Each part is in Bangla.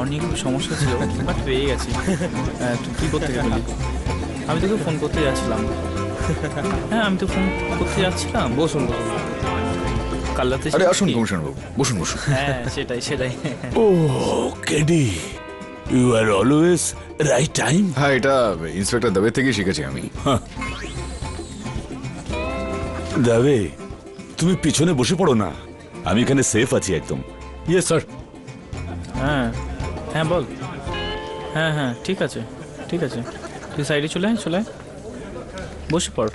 পাওয়ার নিয়ে একটু সমস্যা ছিল, বাট পেয়ে গেছি। তুই কী করতে গেলি? আমি তোকে ফোন করতে যাচ্ছিলাম। হ্যাঁ, আমি তো ফোন করতে যাচ্ছিলাম। বসুন বসুন। কাল রাতে আরে আসুন কমিশনার বাবু, বসুন বসুন। হ্যাঁ, সেটাই সেটাই। Oh, Keddy, you are always right time. হ্যাঁ, এটা ইন্সপেক্টর দবে থেকেই শিখেছি আমি। দাবে, তুমি পিছনে বসে পড়ো না, আমি এখানে সেফ আছি একদম। Yes sir. হ্যাঁ হ্যাঁ বল। হ্যাঁ হ্যাঁ, ঠিক আছে ঠিক আছে, তুই সাইডে চলে আয়, চলে আয়, বসে পড়।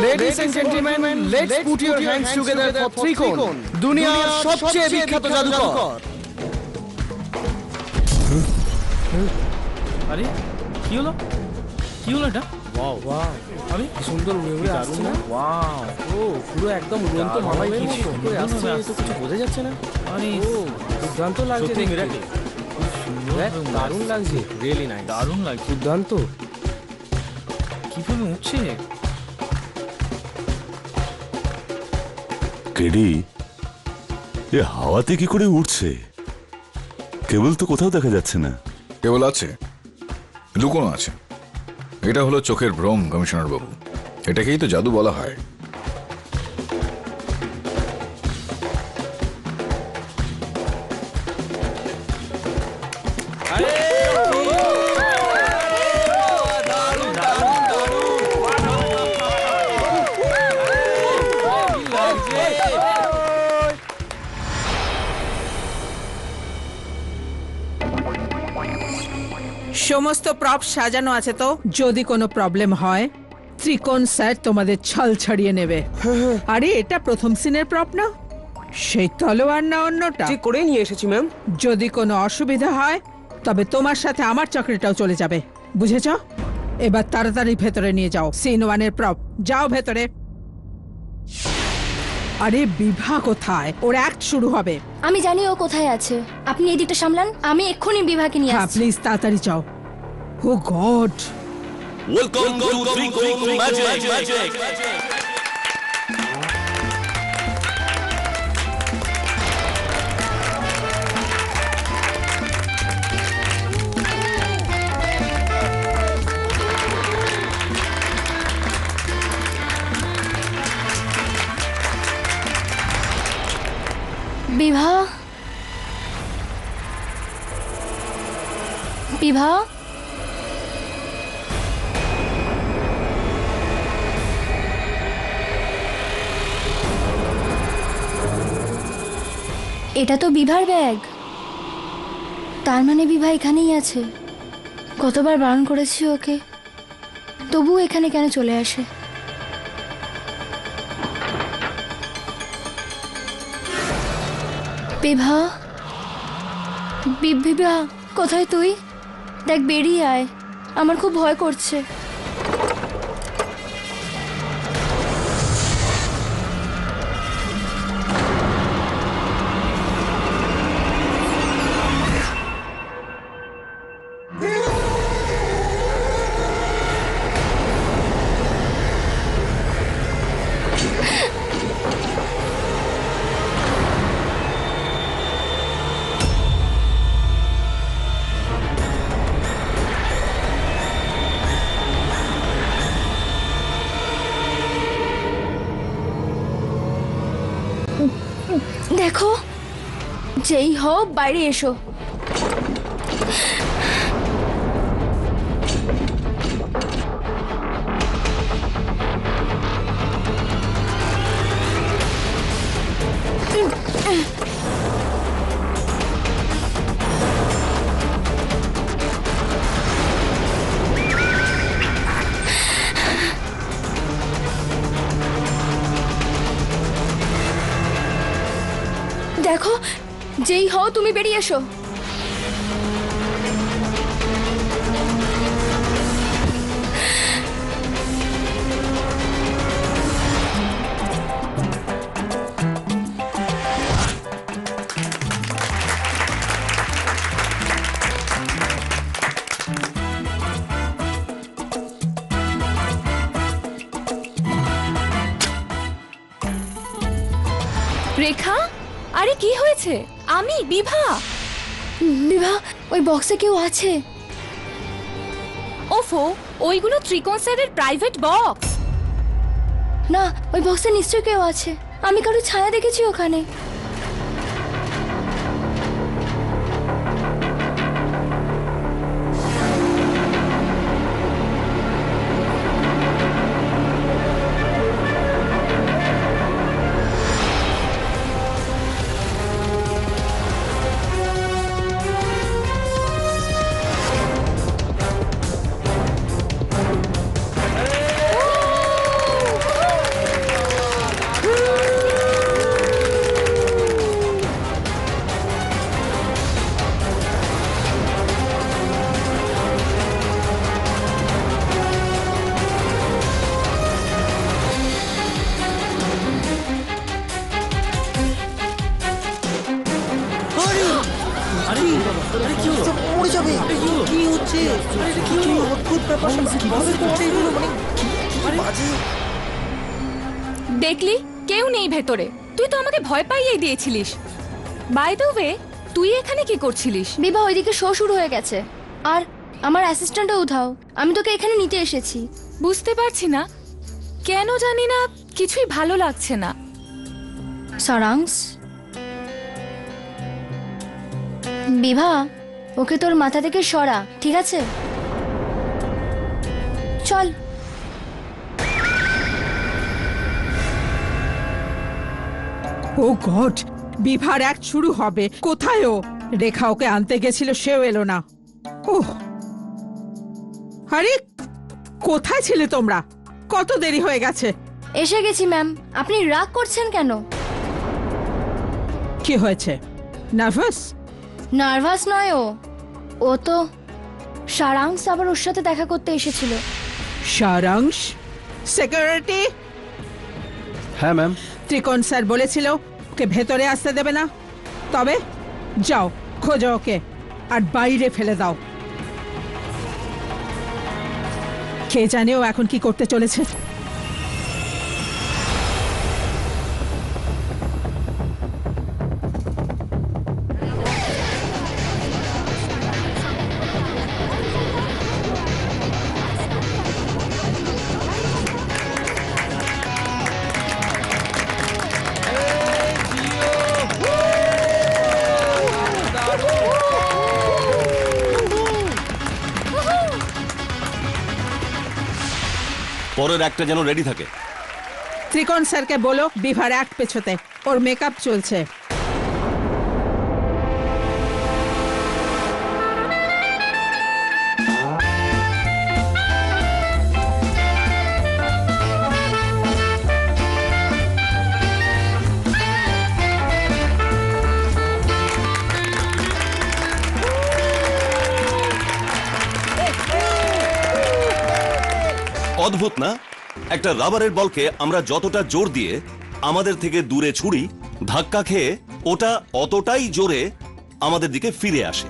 Ladies and gentlemen, let's put your hands together for Trikon, দুনিয়ার সবচেয়ে বিখ্যাত জাদুকর। আরে কি হলো, কি হলো এটা? ওয়াও ওয়াও, আরে কি সুন্দর উড়ে আসছে না? ওয়াও, ও পুরো একদম উড়ন্ত মামাই দারুণ, কিছু করে আসছে, দারুণ তো কিছু বোঝা যাচ্ছে না। আরে ও দুর্দান্ত লাগছে সত্যি দেখতে। miracle। দেখ, দারুণ লাগছে, রিয়েলি নাইস, দারুণ লাগছে। দুর্দান্ত। কিভাবে উঠছে? কেডি, এ হাওয়াতে কি করে উঠছে? কেবল তো কোথাও দেখা যাচ্ছে না। কেবল আছে, লুকোনো আছে। এটা হলো চোখের ভ্রম কমিশনার বাবু, এটাকেই তো জাদু বলা হয়। সমস্ত প্রপ সাজানো আছে তো, যদি কোনো প্রবলেম হয় ত্রিকোণ স্যার তোমাদের ছল ছাড়িয়ে নেবে। আরে এটা প্রথম সিনের প্রপ না, সেই তলোয়ার না অন্যটা? ঠিক করে নিয়ে এসেছি ম্যাম। যদি কোনো অসুবিধা হয় তবে তোমার সাথে আমার চাকরিটাও চলে যাবে, বুঝেছ? এবার তাড়াতাড়ি ভেতরে নিয়ে যাও সিন ওয়ানের প্রপ, যাও ভেতরে। আরে বিভা কোথায়? ওর অ্যাক্ট শুরু হবে। আমি জানি ও কোথায় আছে, আপনি এই দিকটা সামলান, আমি এক্ষুনি বিভাকে নিয়ে হ্যাঁ আসছি। প্লিজ তাড়াতাড়ি যাও। ও গড, ওয়েলকাম টু ত্রিকোণ ম্যাজিক। বিভা, বিভা, এটা তো বিভার ব্যাগ, তার মানে বিভা এখানেই আছে। কতবার বারণ করেছি ওকে, তবুও এখানে কেন চলে আসে? বিভা, বিভা কোথায় তুই? দেখ, বেরিয়ে আয়, আমার খুব ভয় করছে। দেখো, যেই হও বাইরে এসো। যেই হও তুমি বেরিয়ে এসো। রেখা, আরে কি হয়েছে? আমি বিভা। বিভা, ওই বক্সে কেউ আছে। ওফো, ওইগুলো ত্রিকোণ স্যারের প্রাইভেট বক্স। না, ওই বক্সে নিশ্চয়ই কেউ আছে। আমি কারো ছায়া দেখেছি ওখানে। দেখলি, কেউ নেই ভেতরে। তুই তো আমাকে ভয় পাইয়ে দিয়েছিলিস। বাই দ্য ওয়ে, তুই এখানে কি করছিলিস? বিভা, ওইদিকে শো শুরু হয়ে গেছে। আর আমার অ্যাসিস্ট্যান্টও উধাও। আমি তোকে এখানে নিতে এসেছি। বুঝতে পারছি না, কেন জানি না কিছুই ভালো লাগছে না। সারাংশ, বিভা, ওকে তোর মাথা থেকে সরা, ঠিক আছে? চল। ও গড, বিভার অ্যাক্ট শুরু হবে। কোথায় ও? রেখা ওকে আনতে গেছিল, সেও এলো না। ওহ, আরে কোথায় ছিলে তোমরা? কত দেরি হয়ে গেছে। এসে গেছি ম্যাম। আপনি রাগ করছেন কেন? কি হয়েছে? নার্ভাস? নার্ভাস নয় ও তো সারাংশ আবার ওর সাথে দেখা করতে এসেছিল। সারাংশ? সিকিউরিটি? হ্যাঁ ম্যাম। ত্রিকোণ স্যার বলেছিল ওকে ভেতরে আসতে দেবে না। তবে যাও, খোঁজো ওকে আর বাইরে ফেলে দাও। কে জানে ও এখন কি করতে চলেছে। পরের একটা যেন রেডি থাকে। ত্রিকোণ স্যারকে বলো বিভার অ্যাক্ট পেছোতে, ওর মেকআপ চলছে। অদ্ভুত না, একটা রাবারের বলকে আমরা যতটা জোর দিয়ে আমাদের থেকে দূরে ছুড়ি, ধাক্কা খেয়ে ওটা অতটাই জোরে আমাদের দিকে ফিরে আসে।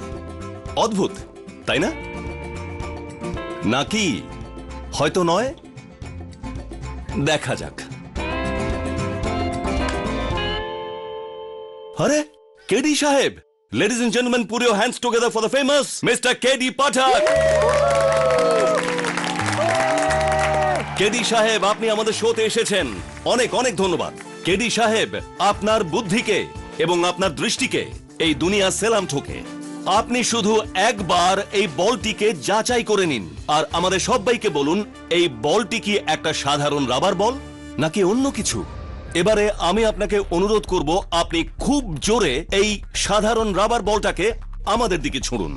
অদ্ভুত, তাই না? নাকি হয়তো নয়, দেখা যাক। আরে কেডি সাহেব, ladies and gentleman, put your hands together for the famous mister KD Pathak. KD সাহেব, আপনি আমাদের শোতে এসেছেন, অনেক অনেক ধন্যবাদ। কেডি সাহেব, আপনার বুদ্ধিকে এবং আপনার দৃষ্টিকে এই দুনিয়া সেলাম ঠোকে। আপনি শুধু একবার এই বলটিকে যাচাই করে নিন আর আমাদের সবাইকে বলুন এই বলটি কি একটা সাধারণ রাবার বল নাকি অন্য কিছু। এবারে আমি আপনাকে অনুরোধ করব, আপনি খুব জোরে এই সাধারণ রাবার বলটাকে আমাদের দিকে ছুঁড়ুন।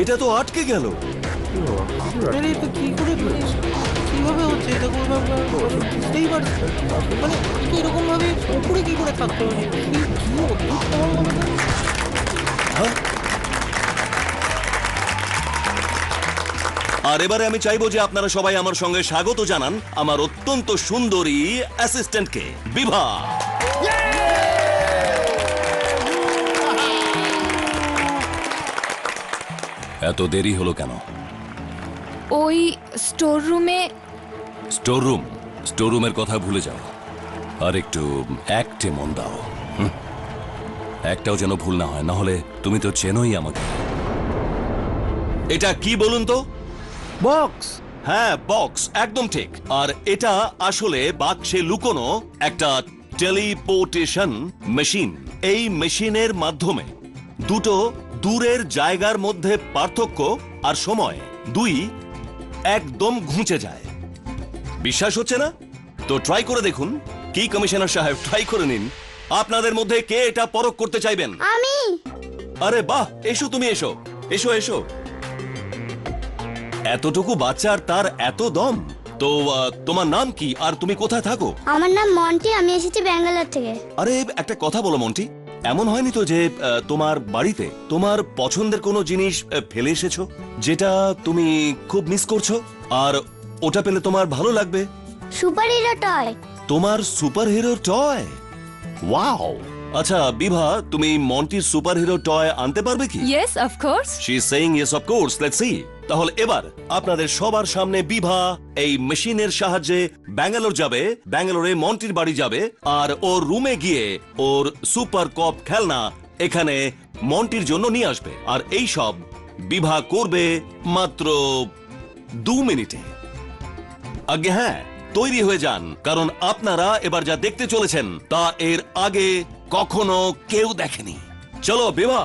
এটা তো আটকে গেল। আরে তো কি করে কিভাবে হচ্ছে এটা বুঝতেই পারছি মানে এরকম ভাবে উপরে কি করে থাকতে পারে কি অদ্ভুত আমার মনে হয়। আর এবারে আমি চাইবো যে আপনারা সবাই আমার সঙ্গে স্বাগত জানান আমার অত্যন্ত সুন্দরী অ্যাসিস্ট্যান্টকে, বিভা। এত দেরি হলো কেন? ওই স্টোর রুমে স্টোর রুমের কথা ভুলে যাও আর একটু অ্যাক্টে মন দাও। একটাও যেন ভুল না হয়, না হলে তুমি তো চেনোই আমাকে। এটা কি বলুন তো? বক্স। হ্যাঁ, বক্স, একদম ঠিক। আর এটা আসলে বাক্সে লুকোনো একটা টেলিপোর্টেশন মেশিন। এই মেশিনের মাধ্যমে দুটো দূরের জায়গার মধ্যে পার্থক্য আর সময় দুই একদম ঘুঁচে যায়। বিশ্বাস হচ্ছে না? তো ট্রাই করে দেখুন। কি কমিশনার সাহেব, ট্রাই করে নিন। আপনাদের মধ্যে কে এটা পরখ করতে চাইবেন? আমি। আরে বাহ, এসো, তুমি এসো এসো এসো। এতটুকু বাচ্চা আর তার এত দম। তো তোমার নাম কি আর তুমি কোথায় থাকো? আমার নাম মন্টি, আমি এসেছি ব্যাঙ্গালোর থেকে। আরে একটা কথা বলো মন্টি, এমন হয়নি তো যে তোমার বাড়িতে তোমার পছন্দের কোনো জিনিস ফেলে এসেছো যেটা তুমি খুব মিস করছো আর ওটা পেলে তোমার ভালো লাগবে? Super hero toy. তোমার সুপার হিরো টয়? ওয়াও। আচ্ছা বিভা, তুমি মন্টির সুপার হিরো টয় আনতে পারবে কি? Yes of course. She is saying yes of course, let's see. তাহলে এবার আপনাদের সবার সামনে বিভা এই মেশিনের সাহায্যে ব্যাঙ্গালোর যাবে, ব্যাঙ্গালোরে মন্টির বাড়ি যাবে আর ওর রুমে গিয়ে ওর সুপার কপ খেলনা এখানে মন্টির জন্য নিয়ে আসবে। আর এই সব বিভা করবে মাত্র 2 মিনিটে। আগে হ্যাঁ, তৈরি হয়ে যান, কারণ আপনারা এবার যা দেখতে চলেছেন তা এর আগে কখনো কেউ দেখেনি। চলো বিভা।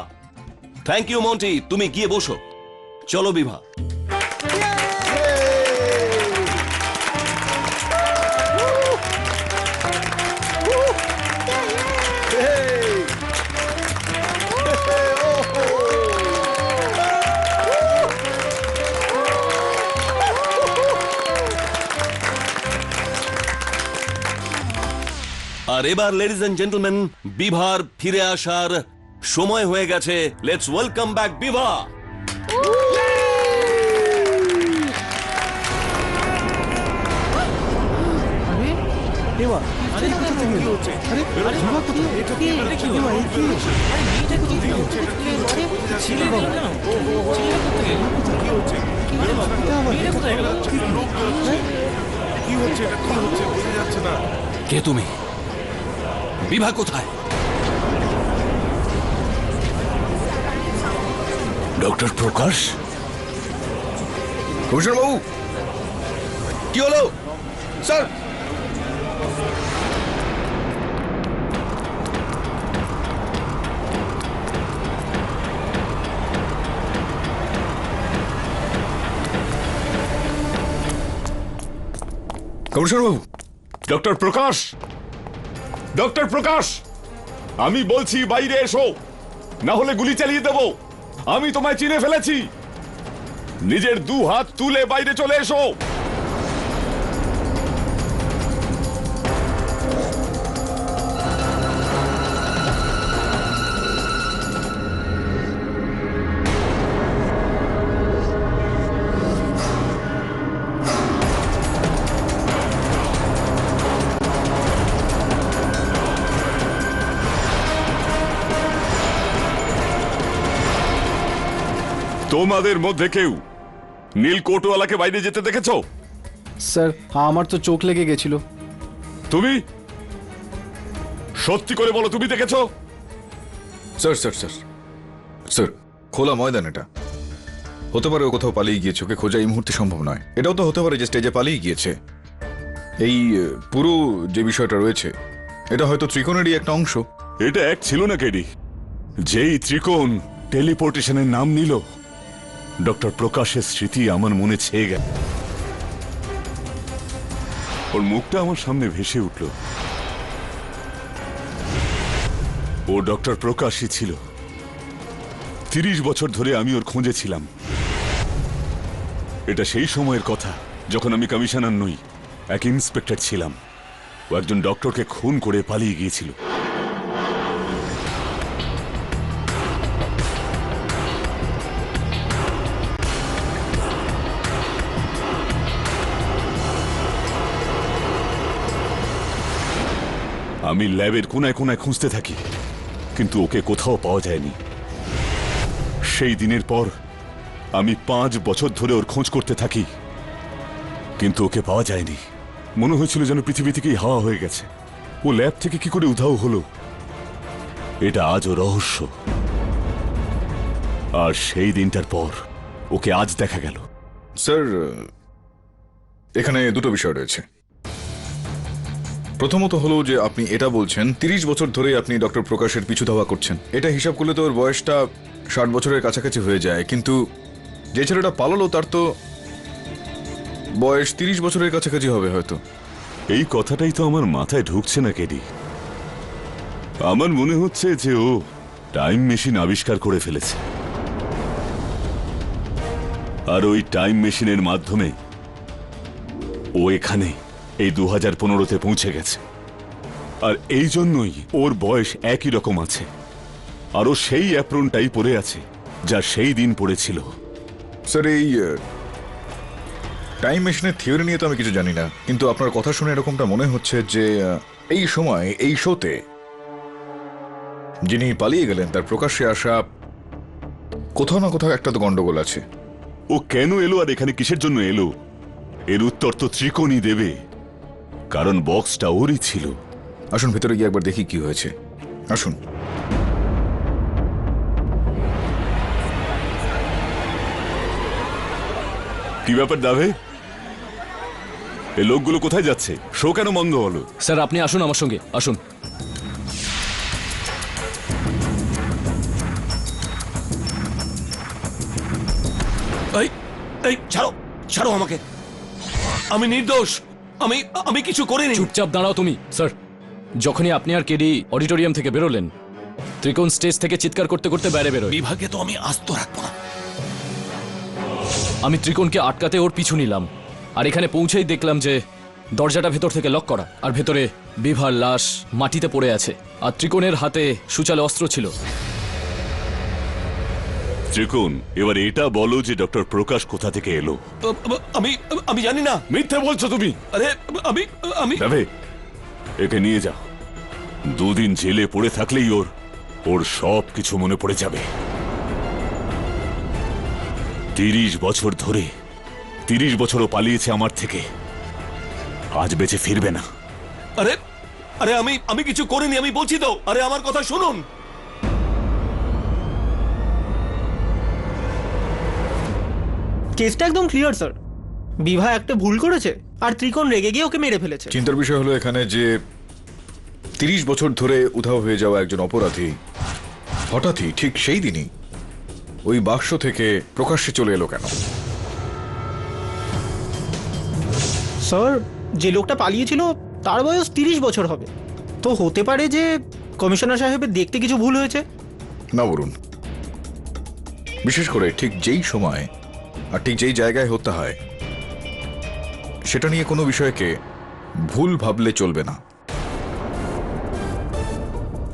থ্যাংক ইউ মন্টি, তুমি গিয়ে বসো। চলো বিভা। আর এবার লেডিজ এন্ড জেন্টলম্যান, বিভার ফিরে আসার সময় হয়ে গেছে। লেটস ওয়েলকাম ব্যাক বিভা। কে তুমি? বিভা কোথায়? ডক্টর প্রকাশ? কমিশনার বাবু, কি হলো স্যার? কমিশনার বাবু। ডক্টর প্রকাশ, ডক্টর প্রকাশ, আমি বলছি বাইরে এসো, না হলে গুলি চালিয়ে দেব। আমি তোমায় চিনে ফেলেছি। নিজের 2 হাত তুলে বাইরে চলে এসো। তোমাদের মধ্যে কেউ নীল কোটওয়ালাকে বাইরে যেতে দেখেছো? স্যার, আমার তো চোখ লেগে গেছিল। তুমি সত্যি করে বলো, তুমি দেখেছো? স্যার স্যার স্যার স্যার, খোলা ময়দান এটা। হতে পারে ও কোথাও পালিয়ে গিয়েছে, ওকে খোঁজা এই মুহূর্তে সম্ভব নয়। এটাও তো হতে পারে যে স্টেজে পালিয়ে গিয়েছে। এই পুরো যে বিষয়টা রয়েছে এটা হয়তো ত্রিকোণেরই একটা অংশ। এটা এক ছিল না কেডি। যেই ত্রিকোণ টেলিপোর্টেশনের নাম নিল, ডক্টর প্রকাশের স্মৃতি আমার মনে ছেয়ে গেল। ওর মুখটা আমার সামনে ভেসে উঠল। ও ডক্টর প্রকাশই ছিল। 30 বছর ধরে আমি ওর খোঁজে ছিলাম। এটা সেই সময়ের কথা যখন আমি কমিশনার নই, এক ইন্সপেক্টর ছিলাম। ও একজন ডক্টরকে খুন করে পালিয়ে গিয়েছিল। আমি ল্যাবের কোনায় কোনায় খুঁজতে থাকি, কিন্তু ওকে কোথাও পাওয়া যায়নি। সেই দিনের পর আমি 5 বছর ধরে ওর খোঁজ করতে থাকি, কিন্তু ওকে পাওয়া যায়নি। মনে হয়েছিল যেন পৃথিবী থেকেই হাওয়া হয়ে গেছে। ও ল্যাব থেকে কি করে উধাও হলো, এটা আজও রহস্য। আর সেই দিনটার পর ওকে আজ দেখা গেল। স্যার, এখানে দুটো বিষয় রয়েছে। প্রথমত হলো যে আপনি এটা বলছেন 30 বছর ধরে আপনি ডক্টর প্রকাশের পিছু ধাওয়া করছেন। এটা হিসাব করলে তো ওর বয়সটা 60 বছরের কাছাকাছি হয়ে যায়, কিন্তু যে ছেলেটা পালালো তার তো বয়স 30 বছরের কাছাকাছি হবে হয়তো। এই কথাটাই তো আমার মাথায় ঢুকছে না কেডি। আমার মনে হচ্ছে যে ও টাইম মেশিন আবিষ্কার করে ফেলেছে, আর ওই টাইম মেশিনের মাধ্যমে ও এখানে এই 2015-তে পৌঁছে গেছে। আর এই জন্যই ওর বয়স একই রকম আছে, আর ও সেই অ্যাপ্রনটাই পরে আছে যা সেই দিন পড়েছিল। স্যার, এই টাইম মেশিনের থিওরি নিয়ে তো আমি কিছু জানি না, কিন্তু আপনার কথা শুনে এরকমটা মনে হচ্ছে যে এই সময় এই শোতে যিনি পালিয়ে গেলেন তার প্রকাশ্যে আসা কোথাও না কোথাও একটা তো গন্ডগোল আছে। ও কেন এলো আর এখানে কিসের জন্য এলো, এর উত্তর তো ত্রিকোণই দেবে, কারণ বক্সটা ওরই ছিল। আসুন ভেতরে গিয়ে একবার দেখি কি হয়েছে। আসুন। কি ব্যাপার দাভে, এই লোকগুলো কোথায় যাচ্ছে? শো কেন বন্ধ হলো? স্যার, আপনি আসুন আমার সঙ্গে, আসুন। এই এই ছাড়ো, ছাড়ো আমাকে, আমি নির্দোষ, আমি আমি কিছু করিনি। চুপচাপ দাঁড়াও তুমি। স্যার, যখনই আপনি আর কেডি অডিটোরিয়াম থেকে বেরোলেন, ত্রিকোণ স্টেজ থেকে চিৎকার করতে করতে বাইরে বেরোয়। বিভাগে তো আমি আস্ত রাখবো না। আমি ত্রিকোণকে আটকাতে ওর পিছু নিলাম, আর এখানে পৌঁছেই দেখলাম যে দরজাটা ভেতর থেকে লক করা, আর ভেতরে বিভার লাশ মাটিতে পড়ে আছে, আর ত্রিকোণের হাতে সুচালে অস্ত্র ছিল। ত্রিকোণ, এবার এটা বলো যে ডক্টর প্রকাশ কোথা থেকে এলো? আমি আমি জানি না। মিথ্যে বলছো তুমি। আরে আমি আমি দাভে, একে নিয়ে যাও। 2 দিন জেলে পড়ে থাকলেই ওর সব কিছু মনে পড়ে যাবে। 30 বছর ধরে, 30 বছরও পালিয়েছে আমার থেকে, আজ বেঁচে ফিরবে না। আরে আরে আমি আমি কিছু করিনি, আমি বলছি তো। আরে আমার কথা শুনুন। কেসটা একদম ক্লিয়ার স্যার। বিভা একটা ভুল করেছে আর ত্রিকোণ রেগে গিয়ে ওকে মেরে ফেলেছে। চিন্তার বিষয় হলো এখানে যে 30 বছর ধরে উধাও হয়ে যাওয়া একজন অপরাধী হঠাৎই ঠিক সেই দিনই ওই বাক্স থেকে প্রকাশ্যে চলে এলো কেন? স্যার, যে লোকটা পালিয়েছিল তার বয়স 30 বছর হবে, তো হতে পারে যে কমিশনার সাহেবের দেখতে কিছু ভুল হয়েছে। না বলুন, বিশেষ করে ঠিক যেই সময় আর ঠিক যেই জায়গায় হত্যা হয় সেটা নিয়ে কোনো বিষয়কে ভুল ভাবলে চলবে না।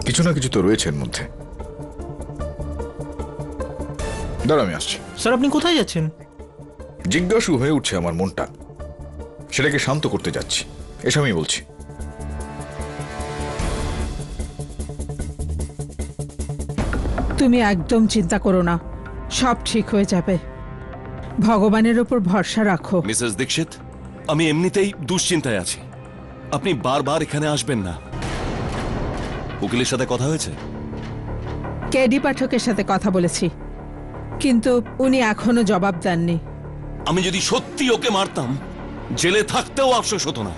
কিছু না কিছু তো রয়েছে এর মধ্যে। দাঁড়া, আমি আসছি। স্যার, আপনি কোথায় যাচ্ছেন? জিজ্ঞাসু হয়ে উঠছে আমার মনটা, সেটাকে শান্ত করতে যাচ্ছি, এসব আমি বলছি। তুমি একদম চিন্তা করো না, সব ঠিক হয়ে যাবে। ভগবানের ওপর ভরসা রাখো। মিসেস দীক্ষিত, আমি এমনিতেই দুশ্চিন্তায় আছি, আপনি বারবার এখানে আসবেন না। উকিলের সাথে কথা হয়েছে? কেডি পাঠকের সাথে কথা বলেছি, কিন্তু উনি এখনো জবাব দেননি। আমি যদি সত্যি ওকে মারতাম, জেলে থাকতেও আফসোস হতো না।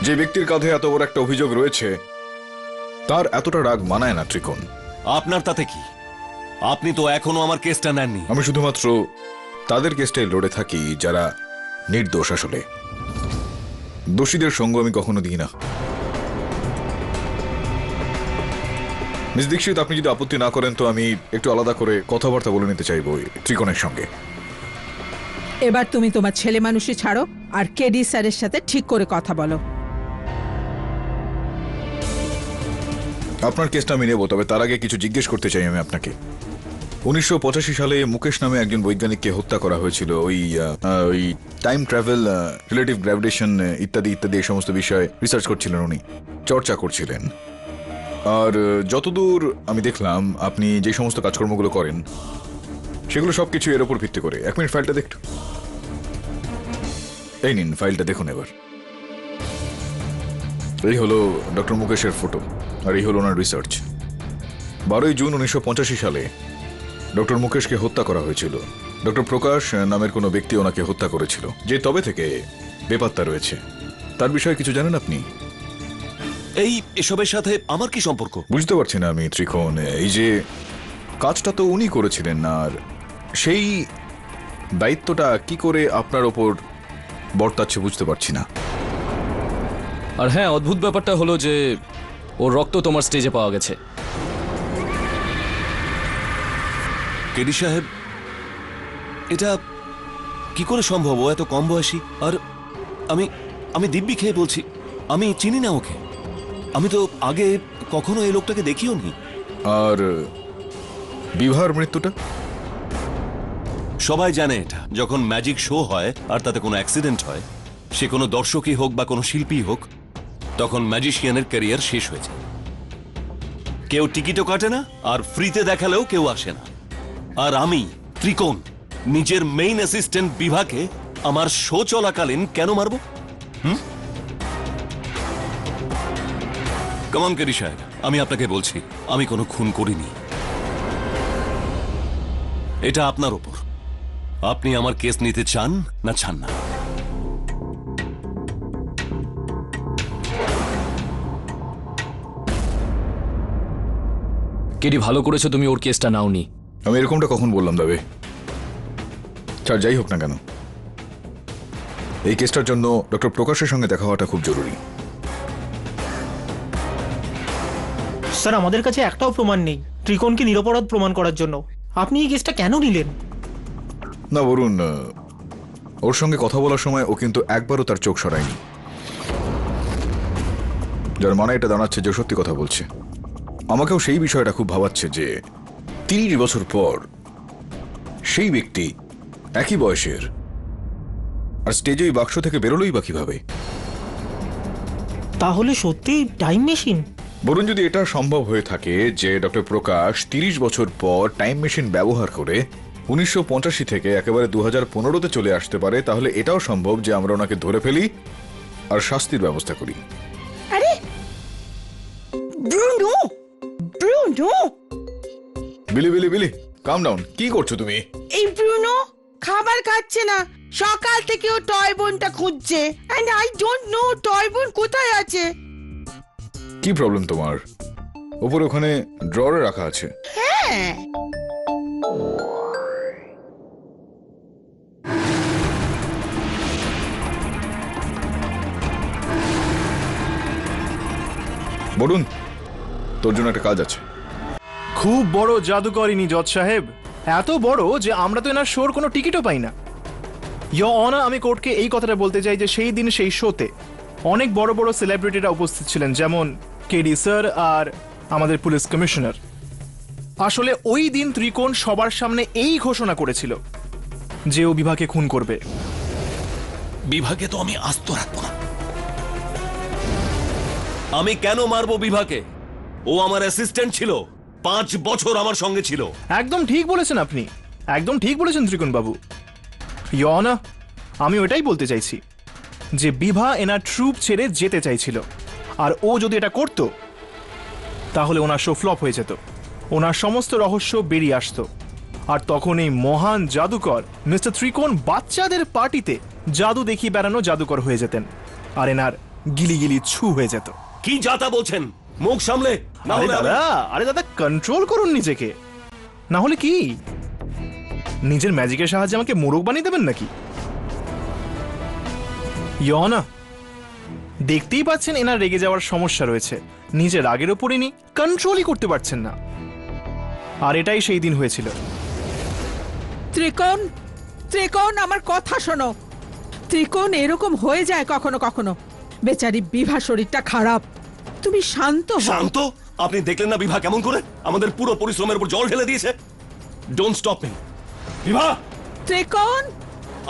যে ব্যক্তির কাঁধে এত বড় একটা অভিযোগ রয়েছে তার এতটা রাগ মানায় না ত্রিকোণ। আপনার তাতে কি? আপনি তো এখনো আমার কেসটা নেননি। আমি শুধুমাত্র তাদের কেসটাই লড়ে থাকি যারা নির্দোষ। আসলে দোষীদের সঙ্গ আমি কখনো দিই না। মিস দীক্ষিত, আপনি যদি আপত্তি না করেন তো আমি একটু আলাদা করে কথাবার্তা বলে নিতে চাইবো এই ত্রিকোণের সঙ্গে। এবার তুমি তোমার ছেলে মানুষই ছাড়ো আর কেডি স্যারের সাথে ঠিক করে কথা বলো। আপনার কেসটা আমি নেব, তবে তার আগে কিছু জিজ্ঞেস করতে চাই আমি আপনাকে। 1985 সালে মুকেশ নামে একজন বৈজ্ঞানিককে হত্যা করা হয়েছিল ওই টাইম ট্রাভেল, রিলেটিভ গ্র্যাভিটেশন ইত্যাদি ইত্যাদি এই সমস্ত বিষয়ে রিসার্চ করছিলেন, উনি চর্চা করছিলেন। আর যতদূর আমি দেখলাম আপনি যে সমস্ত কাজকর্মগুলো করেন সেগুলো সবকিছু এর উপর ভিত্তি করে। 1 মিনিট ফাইলটা দেখুন। এই নিন ফাইলটা দেখুন এবার। এই হলো ডক্টর মুকেশের ফটো আর এই হলো ওনার রিসার্চ। 12 জুন 1985 সালে ডক্টর মুকেশকে হত্যা করা হয়েছিল। ডক্টর প্রকাশ নামের কোনো ব্যক্তি ওনাকে হত্যা করেছিল, যে তবে থেকে বেপাত্তা রয়েছে। তার বিষয়ে কিছু জানেন আপনি? এসবের সাথে আমার কি সম্পর্ক? বুঝতে পারছি না আমি ত্রিকোণ। এই যে কাজটা তো উনি করেছিলেন, আর সেই দায়িত্বটা কি করে আপনার ওপর বর্তাচ্ছে বুঝতে পারছি না। আর হ্যাঁ, অদ্ভুত ব্যাপারটা হলো যে ওর রক্ত তোমার স্টেজে পাওয়া গেছে। কেডি সাহেব, এটা কি করে সম্ভব? ও এত কম বয়সী। আর আমি দিব্যি খেয়ে বলছি, আমি চিনি না ওকে। আমি তো আগে কখনো এই লোকটাকে দেখিও নি। আর বিবাহের মৃত্যুটা? সবাই জানে এটা। যখন ম্যাজিক শো হয় আর তাতে কোনো অ্যাক্সিডেন্ট হয়, সে কোনো দর্শকই হোক বা কোনো শিল্পী হোক, তখন ম্যাজিশিয়ানের ক্যারিয়ার শেষ হয়ে যায়। কেউ টিকিটও কাটে না, আর ফ্রিতে দেখালেও কেউ আসে না। আর আমি ত্রিকোণ নিজের মেইন অ্যাসিস্ট্যান্ট বিভাকে আমার শো চলাকালীন কেন মারব? কামন কেডি সাহেব, আমি আপনাকে বলছি, আমি কোনো খুন করিনি। এটা আপনার ওপর। আপনি আমার কেস নিতে চান না চান না? কেডি, ভালো করেছো তুমি ওর কেসটা নাওনি। আমি এরকমটা কখন বললাম দাবে? স্যার, যাই হোক না কেন, এই কেসটার জন্য ডক্টর প্রকাশের সঙ্গে দেখা হওয়াটা খুব জরুরি। স্যার, আমাদের কাছে একটাও প্রমাণ নেই ত্রিকোণকে নিরপরাধ প্রমাণ করার জন্য। আপনি এই কেসটা কেন নিলেন? না বরুণ, ওর সঙ্গে কথা বলার সময় ও কিন্তু একবারও তার চোখ সরায়নি, যার মানে এটা দাঁড়াচ্ছে যে সত্যি কথা বলছে। আমাকেও সেই বিষয়টা খুব ভাবাচ্ছে যে 30 বছর পর সেই ব্যক্তি একই বয়সের আর স্টেজে ওই বাক্স থেকে বেরোলোই বা কিভাবে? তাহলে সত্যি টাইম মেশিন? বরুণ, যদি এটা সম্ভব হয়ে থাকে যে ডক্টর প্রকাশ 30 বছর পর টাইম মেশিন ব্যবহার করে 1985 থেকে একেবারে 2015-তে চলে আসতে পারে, তাহলে এটাও সম্ভব যে আমরা ওনাকে ধরে ফেলি আর শাস্তির ব্যবস্থা করি। আরে ব্রুনো, ব্রুনো, বিলি বিলি বিলি, কাম ডাউন। কি করছো তুমি? এই ব্রুনো খাবার খাচ্ছে না, সকাল থেকে ও টয় বোনটা খুঁজছে, and I don't know toy bone কোথায় আছে। কি প্রবলেম তোমার? উপরে ওখানে ড্রয়ারে রাখা আছে। হ্যাঁ, বরুণ, তোর জন্য একটা কাজ আছে। খুব বড় জাদুকরিনী জজ সাহেব, এত বড় যে আমরা তো এনার শোর কোনো টিকিটও পাই না। ইয়োর অনার, আমি কোর্টকে এই কথাটা বলতে চাই যে সেই দিন সেই শোতে অনেক বড় বড় সেলিব্রিটিরা উপস্থিত ছিলেন, যেমন কেডি স্যার আর আমাদের পুলিশ কমিশনার। আসলে ওই দিন ত্রিকোণ সবার সামনে এই ঘোষণা করেছিল যে ও বিভাকে খুন করবে। বিভাকে তো আমি আস্ত রাখবো না। আমি কেন মারবো বিভাকে? ও আমার অ্যাসিস্ট্যান্ট ছিল, 5 বছর আমার সঙ্গে ছিল। একদম ঠিক বলেছেন আপনি, একদম ঠিক বলেছেন ত্রিকোণ বাবু। ইয়োর অনার, আমি ওটাই বলতে চাইছি যে বিভা এনার ট্রুপ ছেড়ে যেতে চাইছিল, আর ও যদি এটা করত তাহলে ওনার শো ফ্লপ হয়ে যেত, ওনার সমস্ত রহস্য বেরিয়ে আসতো, আর তখন এই মহান জাদুকর মিস্টার ত্রিকোণ বাচ্চাদের পার্টিতে জাদু দেখিয়ে বেড়ানো জাদুকর হয়ে যেতেন, আর এনার গিলি গিলি ছু হয়ে যেত। কি যাতা বলছেন? মুখ সামলে। আরে দাদা, কন্ট্রোল করুন নিজেকে, না হলে কি নিজের ম্যাজিকের সাহায্যে আমাকে মোরগ বানিয়ে দেবেন নাকি? ইয়োর অনার, দেখতেই পাচ্ছেন এনার রেগে যাওয়ার সমস্যা রয়েছে, নিজের রাগের ওপর ইনি কন্ট্রোলই করতে পারছেন না। আর এটাই সেই দিন হয়েছিল। ত্রিকোণ, ত্রিকোণ আমার কথা শোনো। ত্রিকোণ এরকম হয়ে যায় কখনো কখনো। বেচারি বিভা শরীরটা খারাপ, তুমি শান্ত হও। শান্ত? আপনি দেখলেন না বিভা কেমন করে আমাদের পুরো পরিশ্রমের উপর জল ঢেলে দিয়েছে? ডোন্ট স্টপ মি বিভা। ত্রিকোণ,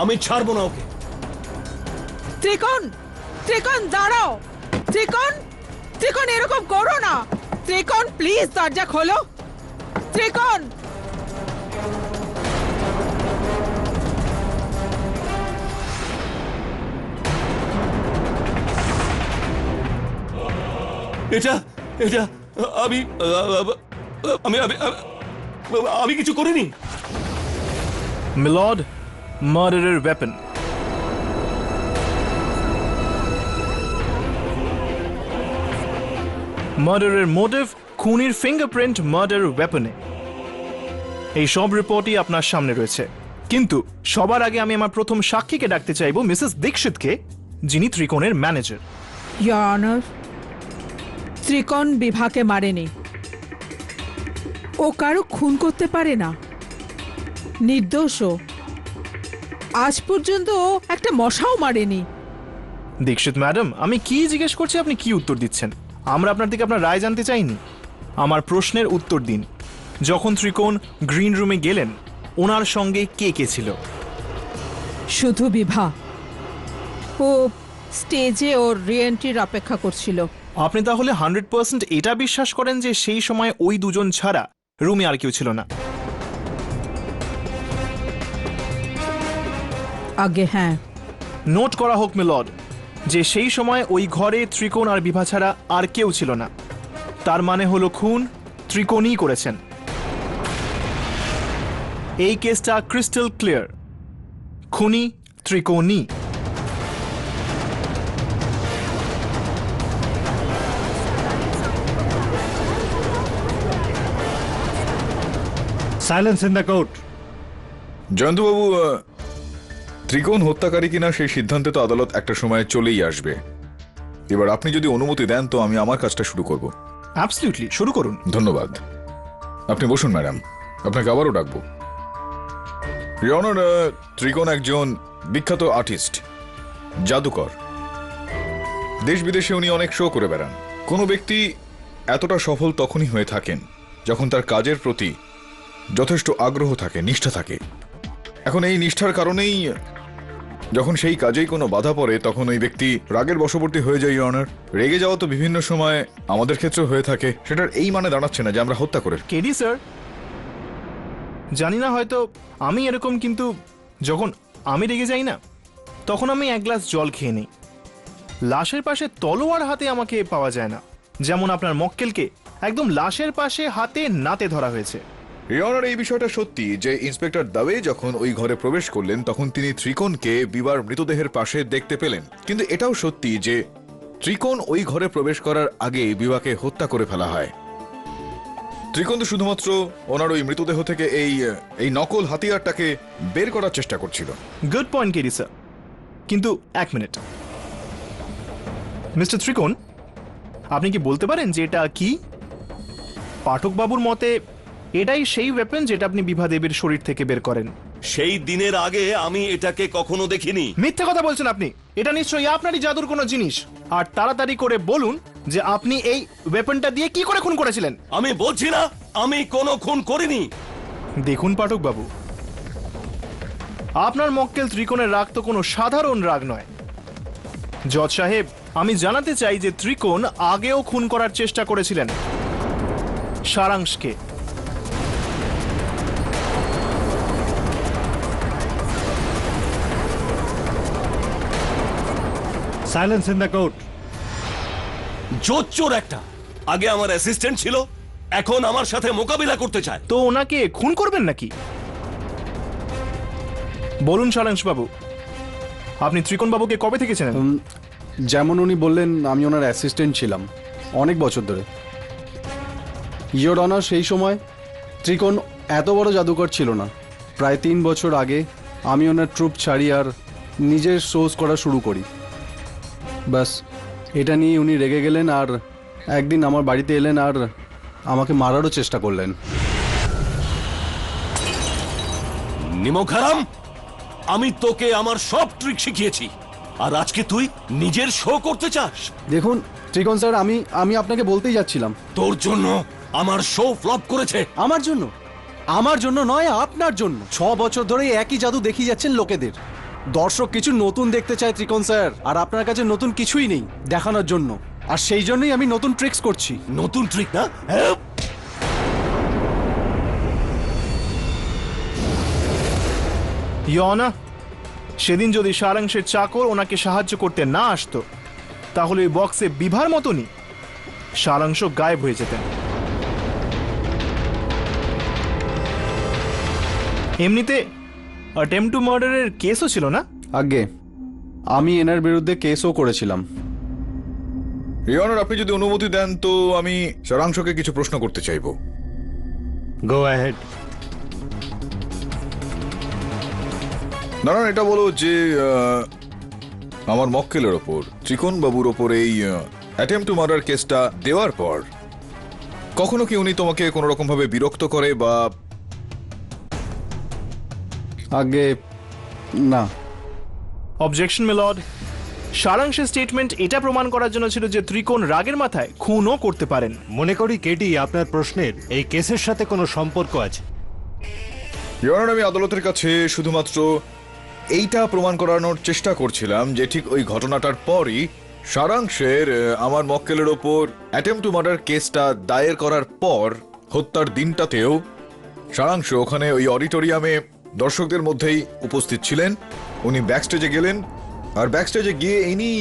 আমি ছাড়বো না ওকে। ত্রিকোণ, ত্রিকোণ দাঁড়াও। ত্রিকোণ, ত্রিকোণ এরকম করো না। ত্রিকোণ প্লিজ দরজা খোলো। ত্রিকোণ, এটা এটা আমি আমি আমি আমি কিছু করিনি। মিলর্ড, মার্ডারের ওয়েপন। মার্ডারের মোটিভ, খুনির ফিঙ্গারপ্রিন্ট মার্ডার ওয়েপনে। এই সব রিপোর্টই আপনার সামনে রয়েছে, কিন্তু সবার আগে আমি আমার প্রথম সাক্ষীকে ডাকতে চাইবো, মিসেস দীক্ষিতকে, যিনি ত্রিকোণের ম্যানেজার। ইয়োর অনার, ত্রিকোণ বিভাকে মারেনি। ও কারো খুন করতে পারে না, নির্দোষ ও। আজ পর্যন্ত ও একটা মশাও মারেনি। দীক্ষিত ম্যাডাম, আমি কি জিজ্ঞেস করছি, আপনি কি উত্তর দিচ্ছেন? আমরা আপনার থেকে আপনার রায় জানতে চাইনি, আমার প্রশ্নের উত্তর দিন। যখন ত্রিকোণ গ্রিন রুমে গেলেন, ওনার সঙ্গে কে কে ছিল? শুধু বিভা। ও স্টেজে ওর রিএন্ট্রির অপেক্ষা করছিল। আপনি তাহলে 100% এটা বিশ্বাস করেন যে সেই সময় ওই দুজন ছাড়া রুমে আর কেউ ছিল না? আগে হ্যাঁ। নোট করা হোক মিলর্ড, যে সেই সময় ওই ঘরে ত্রিকোণ আর বিভা ছাড়া আর কেউ ছিল না। তার মানে হলো খুন ত্রিকোণই করেছেন। এই কেসটা ক্রিস্টাল ক্লিয়ার, খুনি ত্রিকোণই। Silence in the court. জয়ন্তবাবু, ত্রিকোণ হত্যাকারী কিনা সেই সিদ্ধান্তে তো আদালত একটা সময় চলেই আসবে। এবার আপনি যদি অনুমতি দেন তো আমি আমার কাজটা শুরু করব। অ্যাবসলিউটলি, শুরু করুন। ধন্যবাদ। আপনি বসুন ম্যাডাম, আপনাকে আবারও ডাকবো। ইয়োর অনার, ত্রিকোণ একজন বিখ্যাত আর্টিস্ট, জাদুকর। দেশ বিদেশে উনি অনেক শো করে বেড়ান। কোনো ব্যক্তি এতটা সফল তখনই হয়ে থাকেন যখন তার কাজের প্রতি যথেষ্ট আগ্রহ থাকে, নিষ্ঠা থাকে। এখন এই নিষ্ঠার কারণেই যখন সেই কাজেই কোনো বাধা পড়ে তখন ওই ব্যক্তি রাগের বশবর্তী হয়ে যায়। ইয়োর অনার, রেগে যাওয়া তো বিভিন্ন সময় আমাদের ক্ষেত্রে হয়ে থাকে, সেটার এই মানে দাঁড়াচ্ছে না যে আমরা হত্যা করে। কেডি স্যার, জানি না হয়তো আমি এরকম, কিন্তু যখন আমি রেগে যাই না তখন আমি এক গ্লাস জল খেয়ে নিই। লাশের পাশে তলোয়ার হাতে আমাকে পাওয়া যায় না, যেমন আপনার মক্কেলকে একদম লাশের পাশে হাতে নাতে ধরা হয়েছে। ইয়োর অনার, এই বিষয়টা সত্যি যে ইন্সপেক্টর দাবে যখন ওই ঘরে প্রবেশ করলেন তখন তিনি ত্রিকোণকে বিবার মৃতদেহের পাশে দেখতে পেলেন। কিন্তু এটাও সত্যি যে ত্রিকোণ ওই ঘরে প্রবেশ করার আগে বিবাকে হত্যা করে ফেলা হয়। ত্রিকোণ তো শুধুমাত্র ওনার ওই মৃতদেহ থেকে এই নকল হাতিয়ারটাকে বের করার চেষ্টা করছিল। গুড পয়েন্ট কেডি স্যার, কিন্তু এক মিনিট মিস্টার ত্রিকোণ, আপনি কি বলতে পারেন যে এটা কি? পাঠক বাবুর মতে এটাই সেই ওয়েপন যেটা আপনি বিভা দেবীর শরীর থেকে বের করেন। সেই দিনের আগে আমি এটাকে কখনো দেখিনি। মিথ্যে কথা বলছেন আপনি। এটা নিশ্চয়ই আপনারই জাদুর কোনো জিনিস। আর তাড়াতাড়ি করে বলুন যে আপনি এই ওয়েপনটা দিয়ে কি করে খুন করেছিলেন। আমি বলছি না আমি কোনো খুন করিনি। দেখুন পাঠক বাবু, আপনার মক্কেল ত্রিকোণের রাগ তো কোনো সাধারণ রাগ নয়। জজ সাহেব, আমি জানাতে চাই যে ত্রিকোণ আগেও খুন করার চেষ্টা করেছিলেন সারাংশকে। Silence in the court. জোচ্চোর একটা। আগে আমার অ্যাসিস্ট্যান্ট ছিল, এখন আমার সাথে মোকাবিলা করতে চায়। তো ওনাকে খুন করবেন নাকি? বলুন সারাংশ বাবু, আপনি ত্রিকোণ বাবুকে কবে থেকে চেনেন? যেমন উনি বললেন, আমি ওনার অ্যাসিস্ট্যান্ট ছিলাম অনেক বছর ধরে। ইয়োর অনার, সেই সময় ত্রিকোণ এত বড় জাদুকর ছিল না। প্রায় 3 বছর আগে আমি ওনার ট্রুপ ছাড়ি আর নিজের শোজ করা শুরু করি। ব্যাস এটা নিয়ে উনি রেগে গেলেন আর একদিন আমার বাড়িতে এলেন আর আমাকে মারারও চেষ্টা করলেন। নিমকহারাম, আমি তোকে আমার সব ট্রিক শিখিয়েছি, আর আজকে তুই নিজের শো করতে চাস? দেখুন ত্রিকোণ স্যার, আমি আপনাকে বলতেই যাচ্ছিলাম। তোর জন্য আমার শো ফ্লপ করেছে। আমার জন্য? আমার জন্য নয়, আপনার জন্য। 6 বছর ধরে একই জাদু দেখিয়ে যাচ্ছেন লোকেদের। দর্শক কিছু নতুন দেখতে চায় ত্রিকোণ স্যার, আর আপনার কাছে নতুন কিছুই নেই দেখানোর জন্য, আর সেই জন্যই আমি নতুন ট্রিক্স করছি। নতুন ট্রিক না? ইয়না, সেদিন যদি সারাংশের চাকর ওনাকে সাহায্য করতে না আসতো, তাহলে ওই বক্সে বিভার মতনই সারাংশ গায়েব হয়ে যেতেন। এমনিতে অ্যাটেম্পট টু মার্ডারের কেসও ছিল না? আগে আমি এনার বিরুদ্ধে কেসও করেছিলাম। ইওর অনার, আপনি যদি অনুমতি দেন তো আমি সারাংশকে কিছু প্রশ্ন করতে চাইবো। Go ahead. নারায়ণ, এটা বলো যে আমার মক্কেলের ওপর, ত্রিকোণ বাবুর ওপর এই অ্যাটেম্পট টু মার্ডার কেসটা দেওয়ার পর কখনো কি উনি তোমাকে কোনো রকম ভাবে বিরক্ত করে বা? আগে না। অবজেকশন মিলর্ড, সারাংশের স্টেটমেন্ট এটা প্রমাণ করার জন্য ছিল যে ত্রিকোণ রাগের মাথায় খুনও করতে পারেন। মনে করি কেডি আপনার প্রশ্নের এই কেসের সাথে কোনো সম্পর্ক আছে। ইওর অনার, আমি আদালতের কাছে শুধুমাত্র এইটা প্রমাণ করানোর চেষ্টা করছিলাম যে ঠিক ওই ঘটনাটার পরই সারাংশের আমার মক্কেলের ওপর অ্যাটেম্পট টু মার্ডার কেসটা দায়ের করার পর হত্যার দিনটাতেও সারাংশ ওখানে ওই অডিটোরিয়ামে দর্শকদের মধ্যেই উপস্থিত ছিলেন। উনি ব্যাকস্টেজে গেলেন, আর ব্যাকস্টেজে গিয়ে ইনি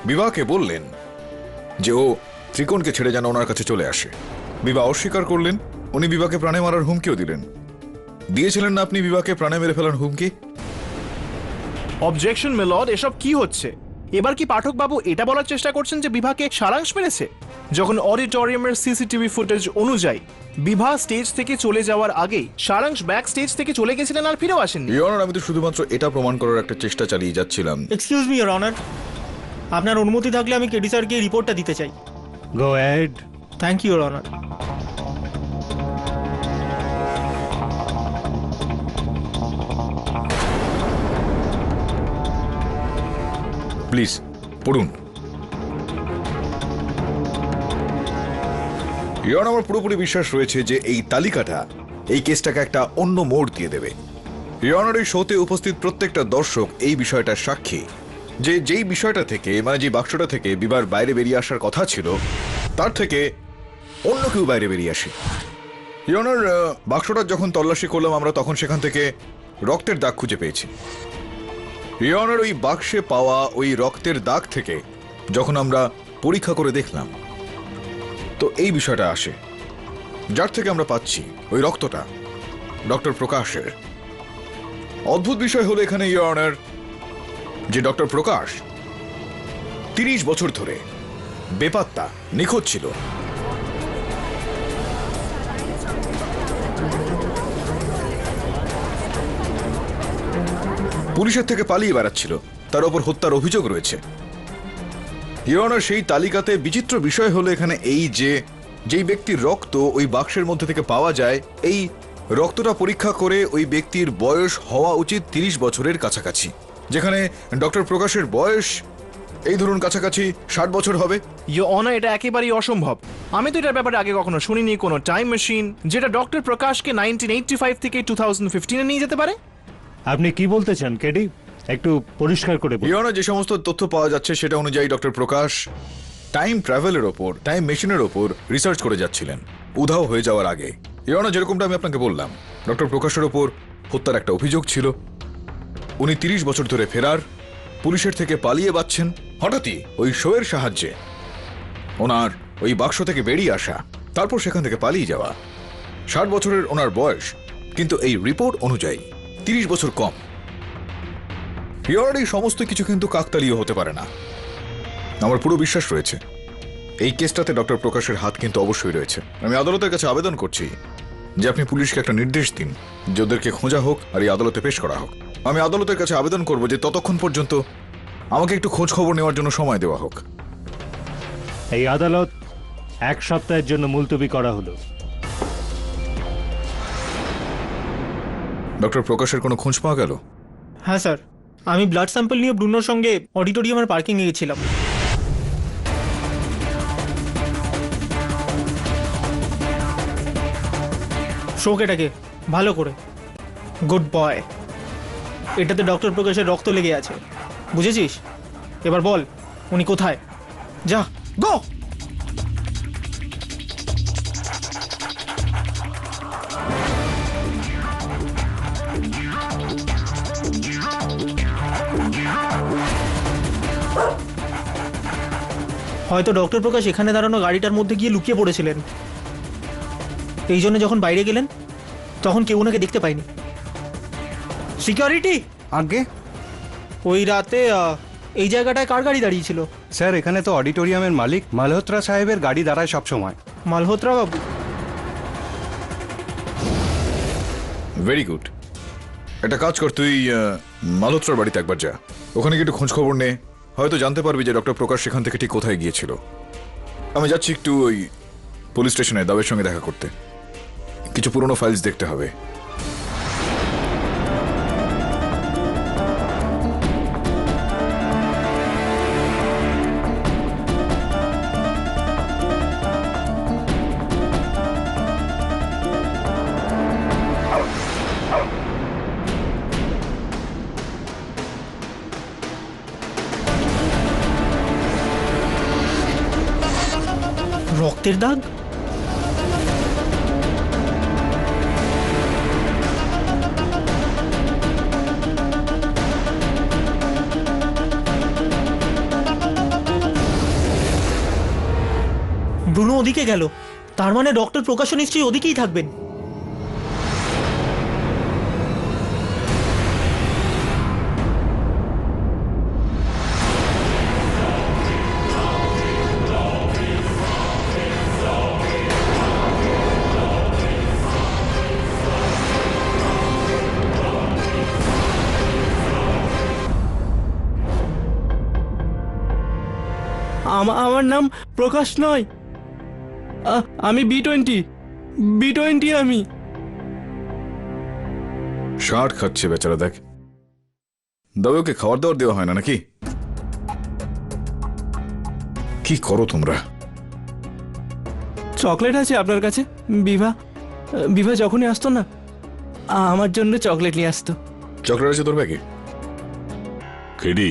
বিভাকে বললেন যে ও ত্রিকোণকে ছেড়ে যেন ওনার কাছে চলে আসে। বিভা অস্বীকার করলেন। উনি বিভাকে প্রাণে মারার হুমকিও দিলেন। দিয়েছিলেন না আপনি বিভাকে প্রাণে মেরে ফেলার হুমকি? অবজেকশন মিলর্ড, এসব কি হচ্ছে? এবার কি পাঠক বাবু এটা বলার চেষ্টা করছেন যে বিভাকে সারাংশ মেরেছে? যখন অডিটোরিয়ামের সিসিটিভি ফুটেজ অনুযায়ী বিভা স্টেজ থেকে চলে যাওয়ার আগেই সারাংশ ব্যাক স্টেজ থেকে চলে গেছিলেন আর ফিরেও আসেননি। ইওর অনার, আমি তো শুধুমাত্র এটা প্রমাণ করার একটা চেষ্টা চালিয়ে যাচ্ছিলাম। এক্সকিউজ মি ইওর অনার, আপনার অনুমতি থাকলে আমি কেডি স্যারকে এই রিপোর্টটা দিতে চাই। Go ahead. Thank you your honour. Please পড়ুন। ইওর অনার, আমার পুরোপুরি বিশ্বাস রয়েছে যে এই তালিকাটা এই কেসটাকে একটা অন্য মোড় দিয়ে দেবে। ইওর অনার, এই শোতে উপস্থিত প্রত্যেকটা দর্শক এই বিষয়টার সাক্ষী যে যেই বিষয়টা থেকে, মানে যে বাক্সটা থেকে বিবার বাইরে বেরিয়ে আসার কথা ছিল, তার থেকে অন্য কেউ বাইরে বেরিয়ে আসে। ইওর অনার, বাক্সটা যখন তল্লাশি করলাম আমরা, তখন সেখান থেকে রক্তের দাগ খুঁজে পেয়েছি। ইওর অনার, ওই বাক্সে পাওয়া ওই রক্তের দাগ থেকে যখন আমরা পরীক্ষা করে দেখলাম, তো এই বিষয়টা আসে যার থেকে আমরা পাচ্ছি ওই রক্তটা ডক্টর প্রকাশের। অদ্ভুত বিষয় হলো এখানে ইওর অনার যে ডক্টর প্রকাশ 30 বছর ধরে বেপাত্তা, নিখোঁজ ছিল। পুলিশের থেকে পালিয়ে বেড়াচ্ছিল, তার উপর হত্যার অভিযোগ রয়েছে। ইওর অনার, সেই তালিকাতে বিচিত্র বিষয় হলো এখানে এই যে যেই ব্যক্তির রক্ত ওই বাক্সের মধ্যে থেকে পাওয়া যায়, এই রক্তটা পরীক্ষা করে ওই ব্যক্তির বয়স হওয়া উচিত 30 বছরের কাছাকাছি, যেখানে ডক্টর প্রকাশের বয়স এই ধরুন কাছাকাছি 60 বছর হবে। ইওর অনার, এটা একেবারেই অসম্ভব। আমি তো এটার ব্যাপারে আগে কখনো শুনিনি কোনো টাইম মেশিন যেটা ডক্টর প্রকাশকে 1985 থেকে 2015 নিয়ে যেতে পারে। আপনি কি বলতে চান কেডি? একটু পরিষ্কার করে বলুন। ইওর অনার, যে সমস্ত তথ্য পাওয়া যাচ্ছে সেটা অনুযায়ী ডক্টর প্রকাশ টাইম ট্রাভেলের ওপর, টাইম মেশিনের ওপর রিসার্চ করে যাচ্ছিলেন উধাও হয়ে যাওয়ার আগে। ইওর অনার, যেরকমটা আমি আপনাকে বললাম, ডক্টর প্রকাশের ওপর হত্যার একটা অভিযোগ ছিল। উনি 30 বছর ধরে ফেরার, পুলিশের থেকে পালিয়ে বাঁচছেন। হঠাৎই ওই শোয়ের সাহায্যে ওনার ওই বাক্স থেকে বেরিয়ে আসা, তারপর সেখান থেকে পালিয়ে যাওয়া। 60 বছরের ওনার বয়স, কিন্তু এই রিপোর্ট অনুযায়ী 30 বছর কম। ইওর এই সমস্ত কিছু কিন্তু কাকতালীয় হতে পারে না। আমার পুরো বিশ্বাস রয়েছে এই কেসটাতে ডক্টর প্রকাশের হাত কিন্তু অবশ্যই রয়েছে। আমি আদালতের কাছে আবেদন করছি যে আপনি পুলিশকে একটা নির্দেশ দিন যে ওদেরকে খোঁজা হোক আর এই আদালতে পেশ করা হোক। আমি আদালতের কাছে আবেদন করব যে ততক্ষণ পর্যন্ত আমাকে একটু খোঁজ খবর নেওয়ার জন্য সময় দেওয়া হোক। এই আদালত 1 সপ্তাহের জন্য মুলতবি করা হলো। ডক্টর প্রকাশের কোনো খোঁজ পাওয়া গেল? হ্যাঁ স্যার, আমি ব্লাড স্যাম্পল নিয়ে ব্রুনোর সঙ্গে অডিটোরিয়ামের পার্কিংয়ে গেছিলাম। শোক এটাকে ভালো করে। Good boy. এটাতে ডক্টর প্রকাশের রক্ত লেগে আছে, বুঝেছিস? এবার বল উনি কোথায়? যা গো। হয়তো ডক্টর প্রকাশ এখানে দাঁড়ানো গাড়িটার মধ্যে গিয়ে লুকিয়ে পড়েছিলেন। এই জন্য যখন বাইরে গেলেন তখন কেউ ওনাকে দেখতে পায়নি। সিকিউরিটি আগে ওই রাতে এই জায়গাটায় কার গাড়ি দাঁড়িয়েছিল? স্যার, এখানে তো অডিটোরিয়ামের মালিক মালহোত্রা সাহেবের গাড়ি দাঁড়ায় সবসময়। মালহোত্রা বাবু? Very good. একটা কাজ কর, তুই মালহোত্রার বাড়িতে একবার যা, ওখানে গিয়ে একটু খোঁজ খবর নে, হয়তো জানতে পারবি যে ডক্টর প্রকাশ সেখান থেকে ঠিক কোথায় গিয়েছিল। আমি যাচ্ছি একটু ওই পুলিশ স্টেশনে দাবের সঙ্গে দেখা করতে, কিছু পুরনো ফাইলস দেখতে হবে। রক্তের দাগ? ব্রুনো ওদিকে গেল, তার মানে ডক্টর প্রকাশ নিশ্চয়ই ওদিকেই থাকবেন। আমার নাম প্রকাশ নয়, আমি B20 আমি। শার্ট খাচ্ছে বেচারা, দেখ। তবে ওকে খাবার দাবার দেওয়া হয় না নাকি? কি করো তোমরা? চকলেট আছে আপনার কাছে? বিভা যখনই আসতো না আমার জন্য চকলেট নিয়ে আসতো। চকলেট আছে তোর ব্যাগে? কেডি,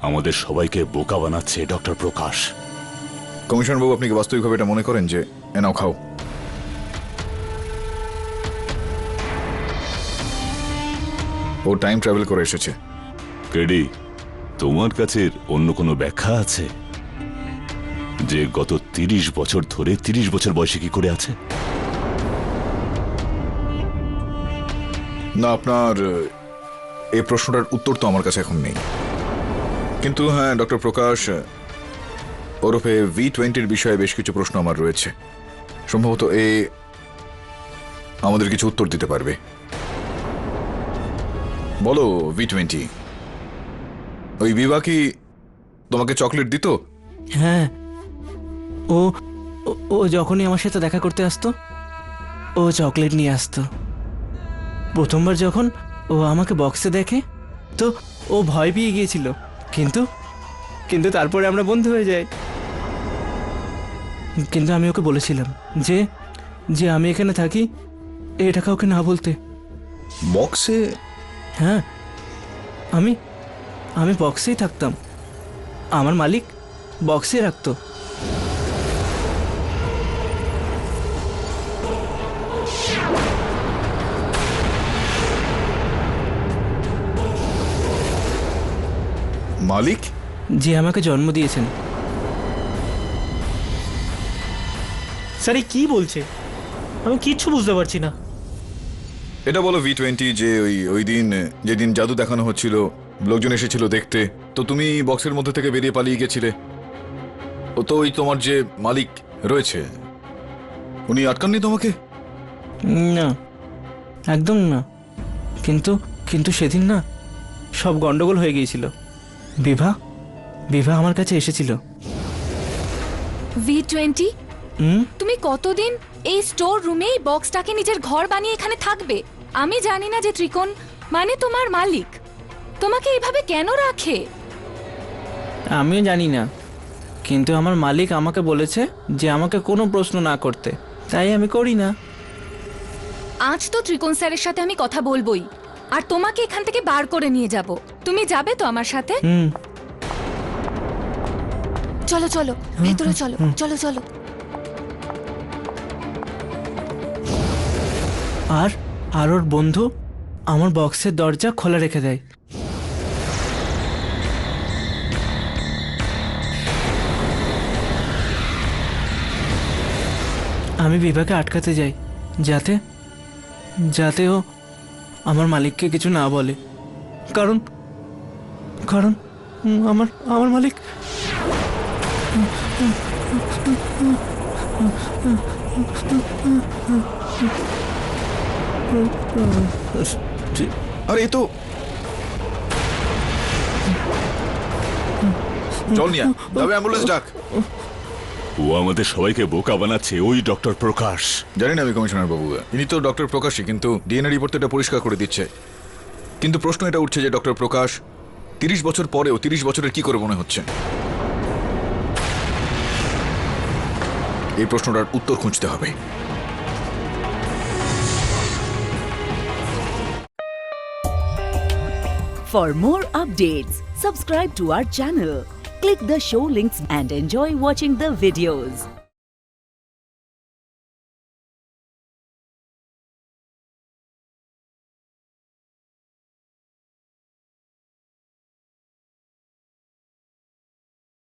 আমাদের সবাইকে বোকা বানাচ্ছে ডক্টর প্রকাশ। কমিশনার বাবু, আপনি কি বাস্তবিকভাবে এটা মনে করেন যে এনাও খাও? ও টাইম ট্রাভেল করে এসেছে। কেডি, তোমার কাছে অন্য কোনো ব্যাখ্যা আছে যে গত 30 বছর ধরে 30 বছর বয়সে কি করে আছে? না, আপনার এই প্রশ্নটার উত্তর তো আমার কাছে এখন নেই, কিন্তু হ্যাঁ, ডক্টর প্রকাশ ওরফে V20-র বিষয়ে বেশ কিছু প্রশ্ন আমার রয়েছে। সম্ভবত এ আমাদের কিছু উত্তর দিতে পারবে। বলো V20, ওই বিভা কি তোমাকে চকলেট দিত? হ্যাঁ, ও যখনই আমার সাথে দেখা করতে আসতো ও চকলেট নিয়ে আসতো। প্রথমবার যখন ও আমাকে বক্সে দেখে তো ও ভয় পেয়ে গিয়েছিল, কিন্তু তারপরে আমরা বন্ধু হয়ে যাই। কিন্তু আমি ওকে বলেছিলাম যে আমি এখানে থাকি এটা কাউকে না বলতে। বক্সে? হ্যাঁ, আমি বক্সেই থাকতাম, আমার মালিক বক্সে রাখতো। মালিক? যে আমাকে জন্ম দিয়েছেন। স্যার কি বলছে? আমি কিচ্ছু বুঝতে পারছি না। এটা বলো V20, যে ওই দিন যেদিন জাদু দেখানো হচ্ছিল, লোকজন এসেছিল দেখতে, তো তুমি বক্সের মধ্যে থেকে বেরিয়ে পালিয়ে গেছিলে। ও তো ওই তোমার যে মালিক রয়েছে উনি আটকাননি তোমাকে? না, একদম না। কিন্তু সেদিন না সব গন্ডগোল হয়ে গিয়েছিল। বিভা আমার কাছে এসেছিল। V20 হুম তুমি কতদিন এই স্টোর রুমে এই বক্সটাকে নিজের ঘর বানিয়ে এখানে থাকবে? আমি জানি না যে ত্রিকোণ মানে তোমার মালিক তোমাকে এইভাবে কেন রাখে। আমিও জানি না, কিন্তু আমার মালিক আমাকে বলেছে যে আমাকে কোনো প্রশ্ন না করতে, তাই আমি করি না। আজ তো ত্রিকোণ স্যারের সাথে আমি কথা বলবোই, আর তোমাকে এখান থেকে বার করে নিয়ে যাব। তুমি যাবে তো আমার সাথে? হুম চলো চলো ভেতরে চলো, চলো চলো। আর ওর বন্ধু আমার বক্সের দরজা খোলা রেখে দেয়। আমি বিভাকে আটকাতে যাই যাতে যাতে ও আমার মালিককে কিছু না বলে, কারণ কারণ আমার মালিক আরে এ তো চল নিয়া তবে অ্যাম্বুলেন্স ডাক। ও আমাদের সবাইকে বোকা বানাচ্ছে, ওই ডক্টর প্রকাশ। জানি না আমি কমিশনার বাবু, ইনি তো ডক্টর প্রকাশই, কিন্তু ডিএনএ রিপোর্ট এটা পরিষ্কার করে দিচ্ছে। কিন্তু প্রশ্ন এটা উঠছে যে ডক্টর প্রকাশ 30 বছর পরেও 30 বছরের কি করে মনে হচ্ছে? এই প্রশ্নটার উত্তর খুঁজতে হবে। For more updates, subscribe to our channel, click the show links and enjoy watching the videos.